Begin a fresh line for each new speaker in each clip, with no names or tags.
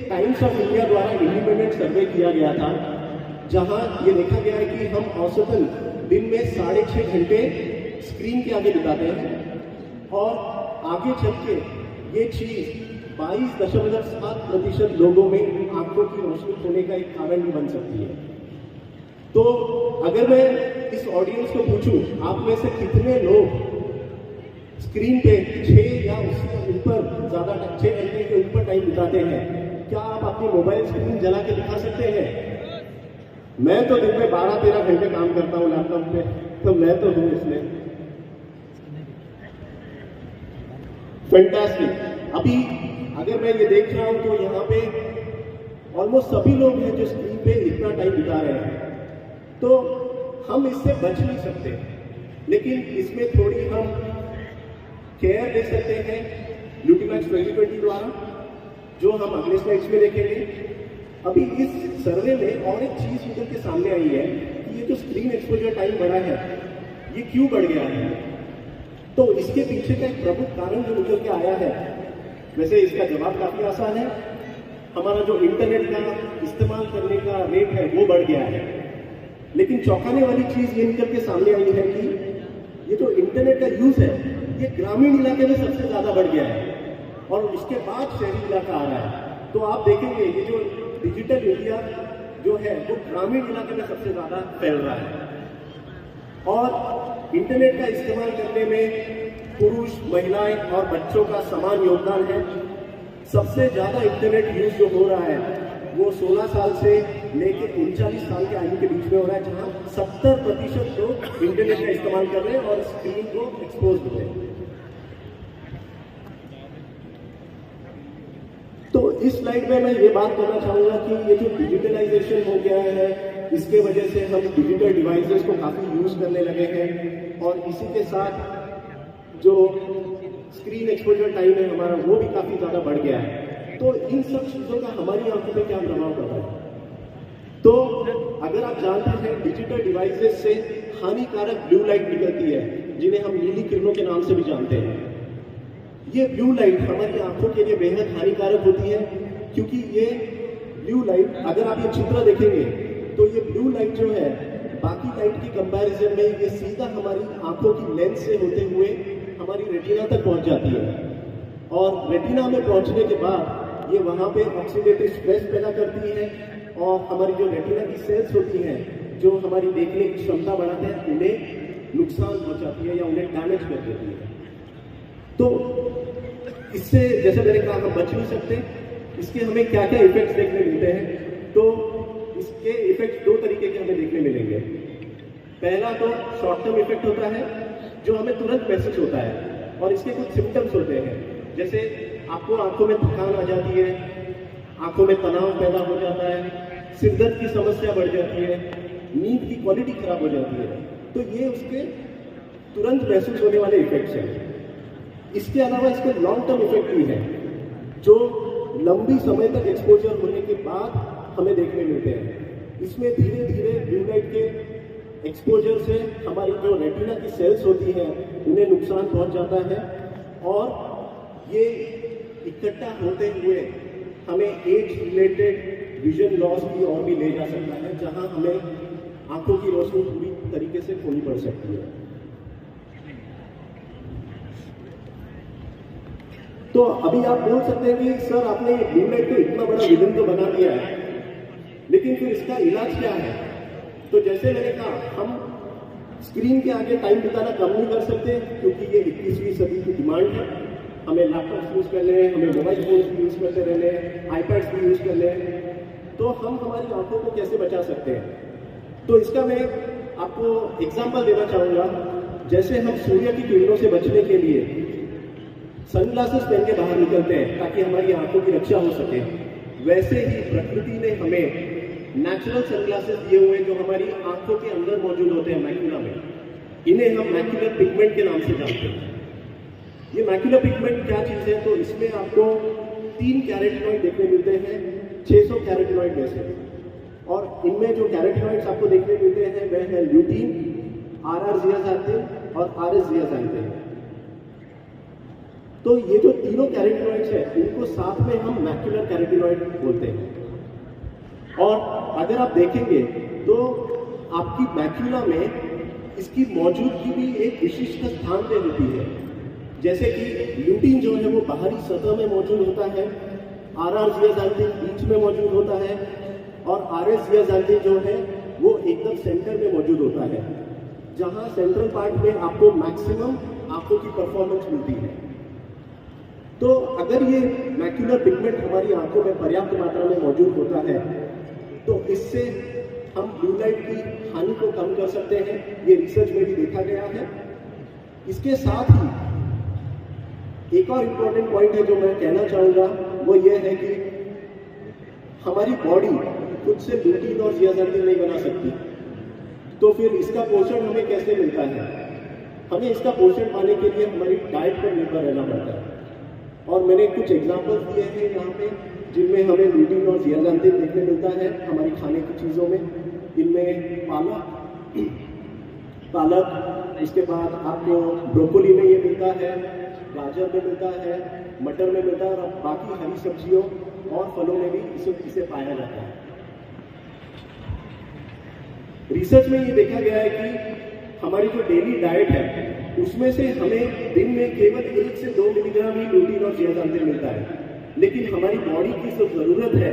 Times of India द्वारा independent सर्वे किया गया था, जहां ये देखा गया है कि हम औसतन दिन में 6.5 घंटे स्क्रीन के आगे बिताते हैं और आगे चल के ये चीज 22.7% लोगों में आंखों की रोशनी खोने का एक कारण भी बन सकती है। तो अगर मैं इस ऑडियंस को पूछूं, आप में से कितने लोग स्क्रीन पे 6 या उससे ऊपर ज्यादा 6 घंटे के ऊपर टाइम बिताते हैं? क्या आप अपनी मोबाइल स्क्रीन जला के दिखा सकते हैं? मैं तो दिन में 12-13 घंटे काम करता हूँ लैपटॉप पे, तो मैं तो हूँ इसमें। फैंटास्टिक। अभी अगर मैं ये देख रहा हूँ तो यहाँ पे ऑलमोस्ट सभी लोग हैं जो स्क्रीन पे इतना टाइम बिता रहे हैं, तो हम इससे बच नहीं सकते, लेकिन इसमें थोड़ी हम केयर ले सकते हैं ल्यूटिमैक्स 2020 द्वारा, जो हम अगले स्लाइड्स में देखेंगे। अभी इस सर्वे में और एक चीज निकल के सामने आई है कि ये जो स्क्रीन एक्सपोजर टाइम बढ़ा है, ये क्यों बढ़ गया है? तो इसके पीछे का एक प्रमुख कारण जो निकल के आया है, वैसे इसका जवाब काफी आसान है। हमारा जो इंटरनेट का इस्तेमाल करने का रेट है वो बढ़ गया है, लेकिन चौंकाने वाली चीज ये निकल के सामने आई है कि ये जो इंटरनेट का यूज है ये ग्रामीण इलाके में सबसे ज्यादा बढ़ गया है और इसके बाद शहरी इलाका आ रहा है। तो आप देखेंगे ये जो डिजिटल इंडिया जो है वो ग्रामीण इलाके में सबसे ज्यादा फैल रहा है और इंटरनेट का इस्तेमाल करने में पुरुष, महिलाएं और बच्चों का समान योगदान है। सबसे ज्यादा इंटरनेट यूज जो हो रहा है वो 16 साल से लेकर 39 साल के आयु के बीच में हो रहा है, जहां 70% लोग इंटरनेट का इस्तेमाल कर रहे हैं और स्क्रीन को एक्सपोज हो रहे हैं। तो इस स्लाइड में मैं ये बात करना चाहूंगा कि ये जो डिजिटलाइजेशन हो गया है, इसके वजह से हम डिजिटल डिवाइसेस को काफी यूज करने लगे हैं और इसी के साथ जो स्क्रीन एक्सपोजर टाइम है हमारा वो भी काफी ज्यादा बढ़ गया है। तो इन सब चीजों का हमारी आंखों पे क्या प्रभाव पड़ रहा है? तो अगर आप जानते हैं डिजिटल डिवाइसेस से हानिकारक ब्लू लाइट निकलती है, जिन्हें हम नीली किरणों के नाम से भी जानते हैं। ये ब्लू लाइट हमारी आंखों के लिए बेहद हानिकारक होती है, क्योंकि ये ब्लू लाइट, अगर आप ये चित्र देखेंगे तो ये ब्लू लाइट जो है बाकी लाइट की कंपैरिजन में ये सीधा हमारी आंखों की लेंस से होते हुए हमारी रेटिना तक पहुंच जाती है और रेटिना में पहुंचने के बाद ये वहां पे ऑक्सीडेटिव स्ट्रेस पैदा करती है और हमारी जो रेटिना की सेल्स होती हैं जो हमारी देखने की क्षमता बढ़ाते हैं उन्हें नुकसान पहुंचाती है या उन्हें डैमेज कर देती है। तो इससे जैसे मैंने कहा हम बच नहीं सकते। इसके हमें क्या क्या इफेक्ट्स देखने मिलते हैं? तो इसके इफेक्ट्स 2 तरीके के हमें देखने मिलेंगे। पहला तो शॉर्ट टर्म इफेक्ट होता है जो हमें तुरंत महसूस होता है और इसके कुछ सिम्टम्स होते हैं, जैसे आपको आंखों में थकान आ जाती है, आंखों में तनाव पैदा हो जाता है, सिरदर्द की समस्या बढ़ जाती है, नींद की क्वालिटी खराब हो जाती है। तो ये उसके तुरंत महसूस होने वाले इफेक्ट्स हैं। इसके अलावा इसके लॉन्ग टर्म इफेक्ट भी है जो लंबी समय तक एक्सपोजर होने के बाद हमें देखने मिलते हैं। इसमें धीरे धीरे ब्लू लाइट के एक्सपोजर से हमारी जो रेटिना की सेल्स होती हैं उन्हें नुकसान पहुंच जाता है और ये इकट्ठा होते हुए हमें एज रिलेटेड विजन लॉस की ओर भी ले जा सकता है, जहां हमें आंखों की रोशनी पूरी तरीके से खोनी पड़ सकती है। तो अभी आप बोल सकते हैं कि सर आपने ब्लू लाइट को इतना बड़ा विलन तो बना दिया है, लेकिन फिर इसका इलाज क्या है? तो जैसे मैंने कहा, हम स्क्रीन के आगे टाइम बिताना कम नहीं कर सकते, क्योंकि ये 21वीं सदी की डिमांड है। हमें लैपटॉप यूज करने हैं, हमें मोबाइल फोन यूज करते रहने हैं, आईपैड्स भी यूज करने हैं। तो हम हमारी आंखों को कैसे बचा सकते हैं? तो इसका मैं आपको एग्जाम्पल देना चाहूंगा। जैसे हम सूर्य की किरणों से बचने के लिए सनग्लासेस पहन के बाहर निकलते हैं ताकि हमारी आंखों की रक्षा हो सके, वैसे ही प्रकृति ने हमें नेचुरल सनग्लासेस दिए हुए जो हमारी आंखों के अंदर मौजूद होते हैं मैक्यूला में। इन्हें हम मैक्यूलर पिगमेंट के नाम से जानते हैं। ये मैक्यूलर पिगमेंट क्या चीज है? तो इसमें आपको 3 कैरोटीनॉइड देखने मिलते हैं 600 कैरोटीनॉइड में से, और इनमें जो कैरोटीनॉइड्स आपको देखने मिलते हैं वह है ल्यूटीन, RR-ज़ियाज़ैंथिन और RS-ज़ियाज़ैंथिन। तो तो ये जो तीनों कैरोटीनॉइड्स है इनको साथ में हम मैक्युलर कैरोटीनॉइड बोलते हैं। और अगर आप देखेंगे तो आपकी मैक्युला में इसकी मौजूदगी भी एक विशिष्ट स्थान पे होती है। जैसे कि ल्यूटीन जो है वो बाहरी सतह में मौजूद होता है, आरआर जियाज़ैंथिन बीच में मौजूद होता है, और आरएस जियाज़ैंथिन जो है वो एकदम सेंटर में मौजूद होता है, जहां सेंट्रल पार्ट में आपको मैक्सिमम आंखों की परफॉर्मेंस मिलती है। तो अगर ये मैक्युलर पिगमेंट हमारी आंखों में पर्याप्त मात्रा में मौजूद होता है तो इससे हम ब्लू लाइट की हानि को कम कर सकते हैं। ये रिसर्च में भी देखा गया है। इसके साथ ही एक और इम्पोर्टेंट पॉइंट है जो मैं कहना चाहूँगा, वो ये है कि हमारी बॉडी खुद से ल्यूटीन और जियाज़ैंथिन नहीं बना सकती, तो फिर इसका पोषण हमें कैसे मिलता है? हमें इसका पोषण पाने के लिए हमारी डाइट पर निर्भर रहना पड़ता है। और मैंने कुछ एग्जाम्पल्स दिए हैं यहाँ पे जिनमें हमें ल्यूटीन और जियाज़ैंथिन देखने मिलता है हमारी खाने की चीज़ों में। इनमें पालक, इसके बाद आपको ब्रोकोली में ये मिलता है, गाजर में मिलता है, मटर में मिलता है, और बाकी हरी सब्जियों और फलों में भी इसे पाया जाता है। रिसर्च में ये देखा गया है कि हमारी जो डेली डाइट है उसमें से हमें दिन में केवल 1 से 2 मिलीग्राम ही ल्यूटीन और जियाज़ैंथिन मिलता है, लेकिन हमारी बॉडी की जो जरूरत है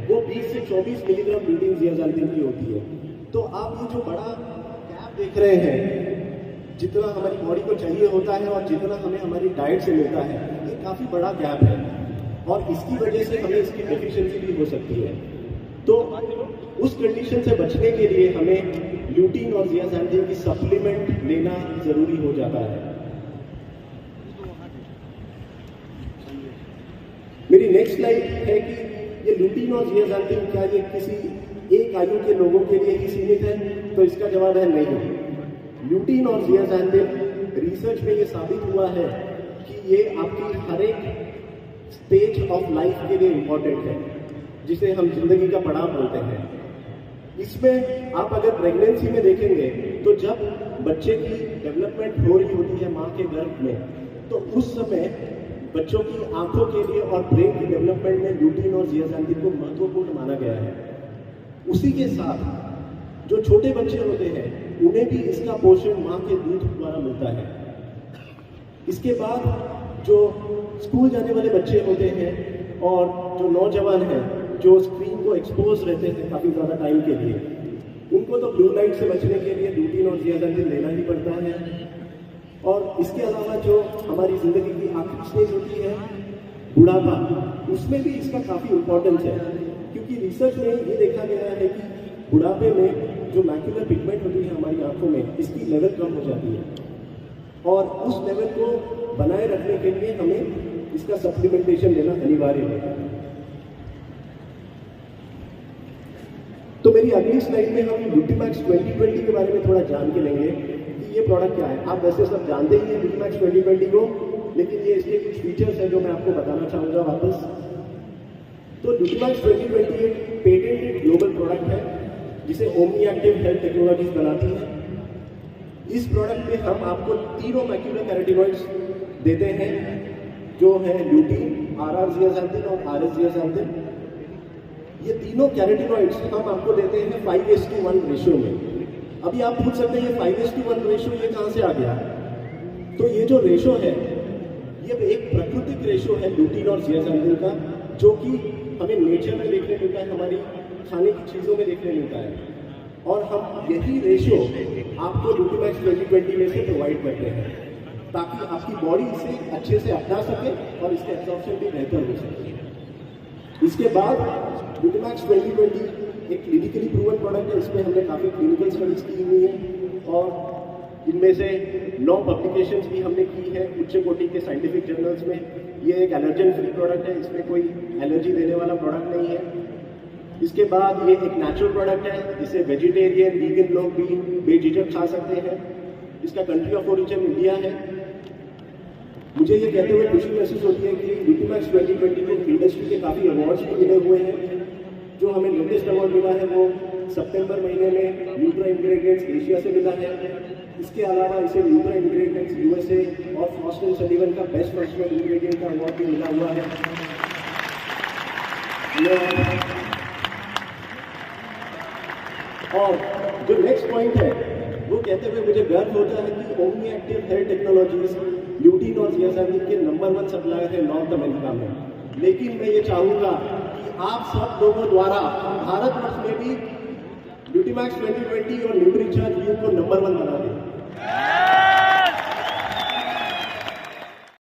वो 20 से 24 मिलीग्राम ल्यूटीन जियाज़ैंथिन की होती है। तो आप ये जो बड़ा गैप देख रहे हैं, जितना हमारी बॉडी को चाहिए होता है और जितना हमें हमारी डाइट से मिलता है, ये काफी बड़ा गैप है और इसकी वजह से हमें इसकी डेफिशिएंसी भी हो सकती है। तो उस कंडीशन से बचने के लिए हमें ल्यूटीन और जियाज़ैंथिन की सप्लीमेंट लेना जरूरी हो जाता है। मेरी नेक्स्ट स्लाइड है कि ये ल्यूटीन और जियाज़ैंथिन क्या ये किसी एक आयु के लोगों के लिए ही सीमित है? तो इसका जवाब है नहीं। ल्यूटीन और जियाज़ैंथिन रिसर्च में ये साबित हुआ है कि ये आपकी हर एक स्टेज ऑफ लाइफ के लिए इम्पोर्टेंट है, जिसे हम जिंदगी का पड़ाव बोलते हैं। इसमें आप अगर प्रेगनेंसी में देखेंगे तो जब बच्चे की डेवलपमेंट हो रही होती है माँ के गर्भ में, तो उस समय बच्चों की आंखों के लिए और ब्रेन की डेवलपमेंट में ल्यूटीन और जियाज़ैंथिन को महत्वपूर्ण माना गया है। उसी के साथ जो छोटे बच्चे होते हैं उन्हें भी इसका पोषण माँ के दूध द्वारा मिलता है। इसके बाद जो स्कूल जाने वाले बच्चे होते हैं और जो नौजवान हैं जो स्क्रीन को एक्सपोज रहते हैं काफ़ी ज़्यादा टाइम के लिए, उनको तो ब्लू लाइट से बचने के लिए ल्यूटीन और जियाज़ैंथिन लेना ही पड़ता है। और इसके अलावा जो हमारी ज़िंदगी की आखिरी स्टेज होती है बुढ़ापा, उसमें भी इसका काफ़ी इम्पोर्टेंस है, क्योंकि रिसर्च में ये देखा गया है कि बुढ़ापे में जो मैक्युलर पिगमेंट होती है हमारी आंखों में, इसकी लेवल कम हो जाती है और उस लेवल को बनाए रखने के लिए हमें इसका सप्लीमेंटेशन लेना अनिवार्य है। तो मेरी अगली स्लाइड में हम ब्यूटीमैक्स 2020 के बारे में थोड़ा जान के लेंगे कि ये प्रोडक्ट क्या है। आप वैसे सब जानते ही हैं ब्यूटीमैक्स 2020 को, लेकिन ये इसके कुछ फीचर्स हैं जो मैं आपको बताना चाहूँगा वापस। तो ब्यूटीमैक्स 2020 एक पेटेंटेड ग्लोबल प्रोडक्ट है जिसे ओमनी एक्टिव हेल्थ टेक्नोलॉजीज बनाती है। इस प्रोडक्ट में हम आपको तीनों मैक्युलर कैरोटीनॉइड्स देते हैं, जो है ल्यूटीन, आरआर जियाज़ैंथिन और आरएस जियाज़ैंथिन। ये तीनों कैरोटीनॉइड्स हम आपको देते हैं 5:1 रेशियो में। अभी आप पूछ सकते हैं 5:1 रेशियो ये कहाँ से आ गया? तो ये जो रेशियो है ये एक प्राकृतिक रेशियो है ल्यूटीन और जियाज़ैंथिन का, जो कि हमें नेचर में देखने मिलता है, हमारी खाने की चीज़ों में देखने मिलता है। और हम यही रेशियो आपको ब्यूटीमैक्स 2020 में से प्रोवाइड करते हैं ताकि आपकी बॉडी इसे अच्छे से अपना सके और इसका एब्जॉर्प्शन भी बेहतर हो सके। इसके बाद ब्यूटीमैक्स 2020 एक क्लिनिकली प्रूवन प्रोडक्ट है। इसमें हमने काफ़ी क्लिनिकल स्टडीज की हुई है और इनमें से 9 पब्लिकेशंस भी हमने की है उच्च कोटि के साइंटिफिक जर्नल्स में। ये एक एलर्जन फ्री प्रोडक्ट है, इसमें कोई एलर्जी देने वाला प्रोडक्ट नहीं है। इसके बाद ये एक नेचुरल प्रोडक्ट है जिसे वेजिटेरियन वीगन लोग भी बेझिझक खा सकते हैं। इसका कंट्री ऑफ ओरिजिन इंडिया है। मुझे ये कहते हुए खुशी महसूस होती है कि ब्यूटीमैक्स 2020 को इंडस्ट्री के काफ़ी अवार्ड्स भी मिले हुए हैं। जो हमें लेटेस्ट अवार्ड मिला है वो सितंबर महीने में न्यूट्रा इंग्रेडिएंट्स एशिया से मिला है। इसके अलावा इसे न्यूट्रा इंग्रेडिएंट्स यूएसए और फ्रॉस्ट एंड सलीवन का बेस्ट फंक्शनल इंग्रेडिएंट का अवार्ड भी मिला हुआ है। और जो नेक्स्ट पॉइंट है वो कहते हुए मुझे गर्व होता है कि Omni Active Hair Technologies lutein और जियासामिन के नंबर 1 सप्लायर है नॉर्थ अमेरिका में। लेकिन मैं ये चाहूंगा कि आप सब लोगों द्वारा भारत वर्ष में भी ल्यूटिमैक्स 2020 और न्यूट्रीचार्ज यू को नंबर 1 बना दें।